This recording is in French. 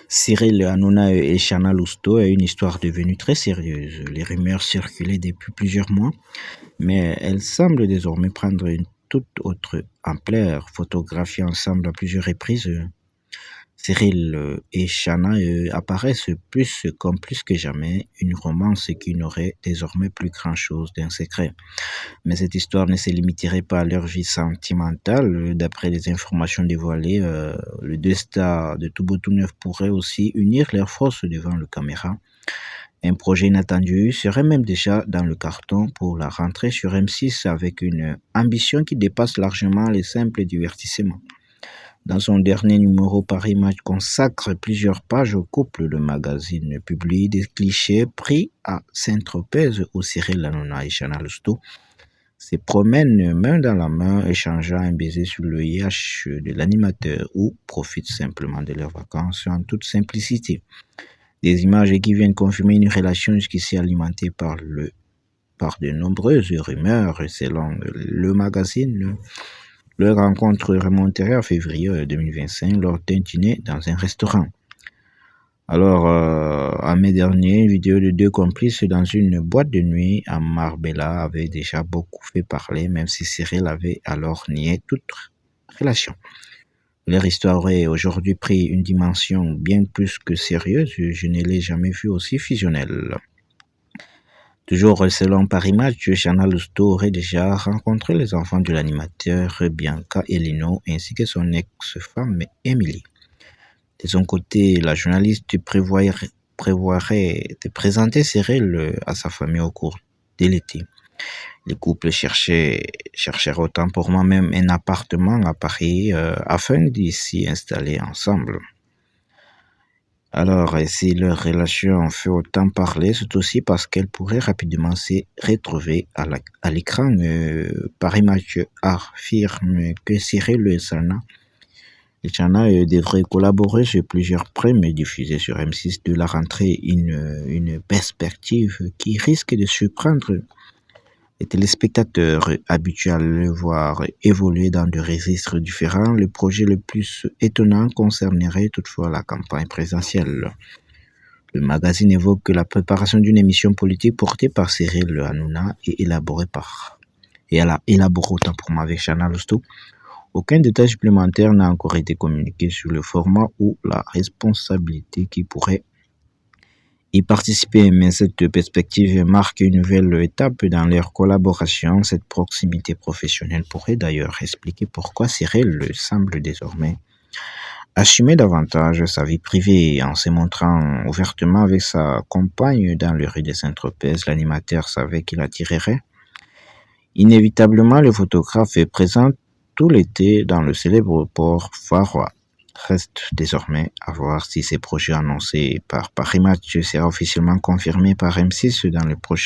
Cyril Hanouna et Chana Lousteau est une histoire devenue très sérieuse. Les rumeurs circulaient depuis plusieurs mois, mais elles semblent désormais prendre une toute autre ampleur. Photographiés ensemble à plusieurs reprises, Cyril et Chana apparaissent comme plus que jamais une romance qui n'aurait désormais plus grand-chose d'un secret. Mais cette histoire ne se limiterait pas à leur vie sentimentale. D'après les informations dévoilées, les deux stars de Touboutou Neuf pourraient aussi unir leurs forces devant la caméra. Un projet inattendu serait même déjà dans le carton pour la rentrée sur M6 avec une ambition qui dépasse largement les simples divertissements. Dans son dernier numéro, Paris Match consacre plusieurs pages au couple. Le magazine publie des clichés pris à Saint-Tropez où Cyril Hanouna et Chana Lousteau se promènent main dans la main, échangeant un baiser sur le IH de l'animateur ou profitent simplement de leurs vacances en toute simplicité. Des images qui viennent confirmer une relation jusqu'ici alimentée par de nombreuses rumeurs. Selon le magazine, leur rencontre remonterait en février 2025 lors d'un dîner dans un restaurant. Alors, en mai dernier, une vidéo de deux complices dans une boîte de nuit à Marbella avait déjà beaucoup fait parler, même si Cyril avait alors nié toute relation. Leur histoire aurait aujourd'hui pris une dimension bien plus que sérieuse. Je ne l'ai jamais vue aussi fusionnelle. Toujours selon Paris Match, Chana Lousteau aurait déjà rencontré les enfants de l'animateur Bianca Elino ainsi que son ex-femme Emily. De son côté, la journaliste prévoirait de présenter Cyril à sa famille au cours de l'été. Les couples cherchèrent autant pour moi-même un appartement à Paris afin d'y s'y installer ensemble. Alors, si leur relation fait autant parler, c'est aussi parce qu'elle pourrait rapidement se retrouver à l'écran. Paris Match affirme que Cyril et Chana devraient collaborer sur plusieurs premiers diffusés sur M6 de la rentrée, une perspective qui risque de surprendre les téléspectateurs habitués à le voir évoluer dans des registres différents. Le projet le plus étonnant concernerait toutefois la campagne présidentielle. Le magazine évoque que la préparation d'une émission politique portée par Cyril Hanouna et élaborée autant pour moi avec Chana Lousteau. Aucun détail supplémentaire n'a encore été communiqué sur le format ou la responsabilité qui pourrait y participer, mais cette perspective marque une nouvelle étape dans leur collaboration. Cette proximité professionnelle pourrait d'ailleurs expliquer pourquoi Cyril semble désormais assumer davantage sa vie privée en se montrant ouvertement avec sa compagne dans les rues de Saint-Tropez. L'animateur savait qu'il attirerait inévitablement le photographe présent tout l'été dans le célèbre port Faroua. Reste désormais à voir si ces projets annoncés par Paris Match seront officiellement confirmés par M6 dans le prochain